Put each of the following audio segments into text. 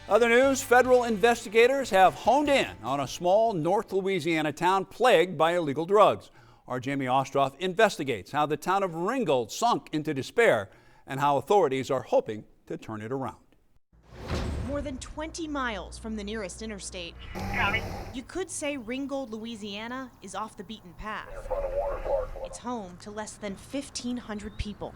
Other news, federal investigators have honed in on a small North Louisiana town plagued by illegal drugs. Our Jamie Ostroff investigates how the town of Ringgold sunk into despair and how authorities are hoping to turn it around. More than 20 miles from the nearest interstate, you could say Ringgold, Louisiana is off the beaten path. It's home to less than 1,500 people.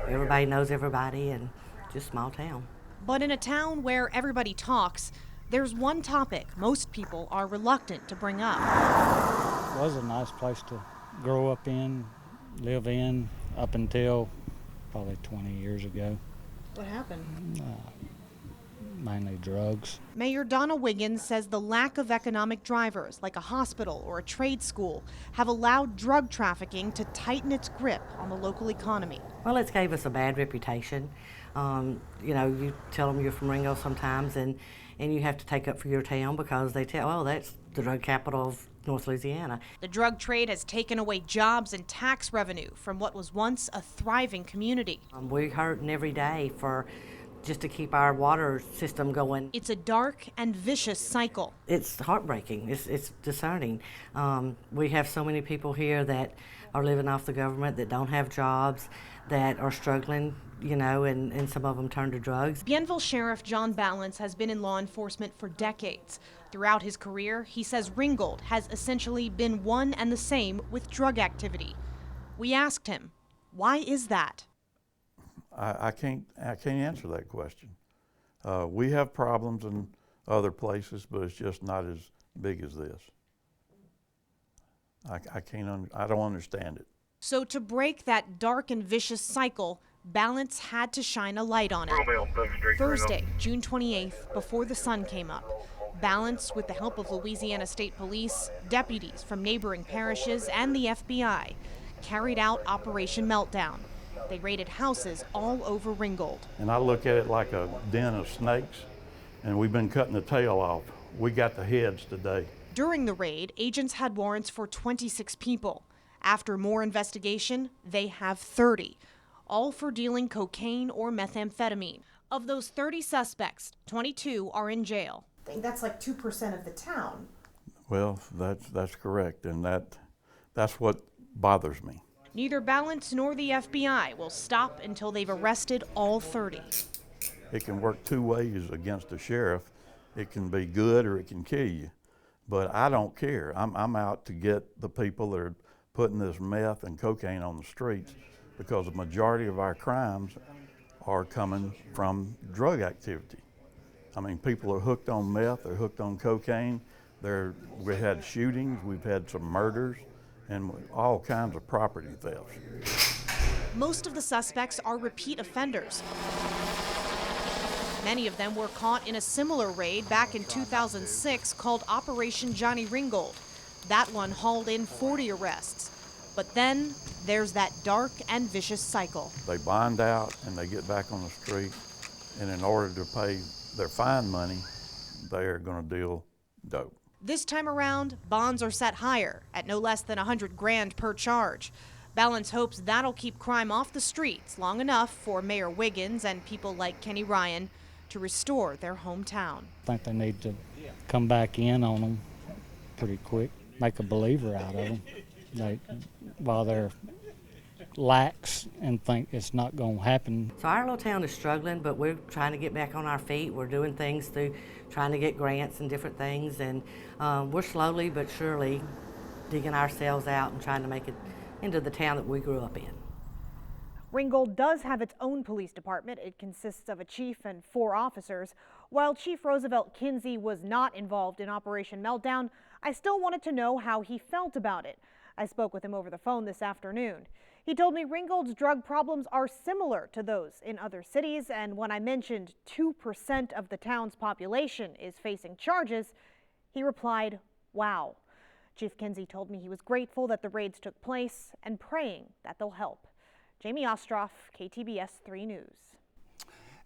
Everybody knows everybody and just a small town. But in a town where everybody talks, there's one topic most people are reluctant to bring up. It was a nice place to grow up in, live in, up until probably 20 years ago. What happened? Mainly drugs. Mayor Donna Wiggins says the lack of economic drivers, like a hospital or a trade school, have allowed drug trafficking to tighten its grip on the local economy. Well, it's gave us a bad reputation. You tell them you're from Ringgold sometimes, and you have to take up for your town because they tell, oh, that's the drug capital of North Louisiana. The drug trade has taken away jobs and tax revenue from what was once a thriving community. We're hurting every day just to keep our water system going. It's a dark and vicious cycle. It's heartbreaking. It's discerning. We have so many people here that are living off the government, that don't have jobs, that are struggling, and some of them turn to drugs. Bienville Sheriff John Balance has been in law enforcement for decades. Throughout his career, he says Ringgold has essentially been one and the same with drug activity. We asked him, why is that? I can't answer that question. We have problems in other places, but it's just not as big as this. I don't understand it. So to break that dark and vicious cycle, Balance had to shine a light on it. Thursday, June 28th, before the sun came up, Balance, with the help of Louisiana State Police, deputies from neighboring parishes, and the FBI, carried out Operation Meltdown. They raided houses all over Ringgold. And I look at it like a den of snakes, and we've been cutting the tail off. We got the heads today. During the raid, agents had warrants for 26 people. After more investigation, they have 30, all for dealing cocaine or methamphetamine. Of those 30 suspects, 22 are in jail. That's like 2% of the town. Well, that's correct, and that's what bothers me. Neither Balance nor the FBI will stop until they've arrested all 30. It can work two ways against a sheriff. It can be good or it can kill you. But I don't care. I'm out to get the people that are putting this meth and cocaine on the streets, because the majority of our crimes are coming from drug activity. I mean, people are hooked on meth, they're hooked on cocaine. We had shootings, we've had some murders, and all kinds of property thefts. Most of the suspects are repeat offenders. Many of them were caught in a similar raid back in 2006 called Operation Johnny Ringgold. That one hauled in 40 arrests. But then there's that dark and vicious cycle. They bond out and they get back on the street, and in order to pay their fine money, they are going to deal dope. This time around, bonds are set higher at no less than $100,000 per charge. Balance hopes that'll keep crime off the streets long enough for Mayor Wiggins and people like Kenny Ryan to restore their hometown. I think they need to come back in on them pretty quick, make a believer out of them. While they're lax and think it's not going to happen. So our little town is struggling, but we're trying to get back on our feet. We're doing things through trying to get grants and different things, and we're slowly but surely digging ourselves out and trying to make it into the town that we grew up in. Ringgold does have its own police department. It consists of a chief and 4 officers. While Chief Roosevelt Kinsey was not involved in Operation Meltdown, I still wanted to know how he felt about it. I spoke with him over the phone this afternoon. He told me Ringgold's drug problems are similar to those in other cities, and when I mentioned 2% of the town's population is facing charges, he replied, wow. Chief Kinsey told me he was grateful that the raids took place and praying that they'll help. Jamie Ostroff, KTBS 3 News.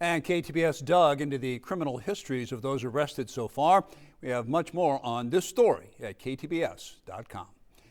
And KTBS dug into the criminal histories of those arrested so far. We have much more on this story at ktbs.com.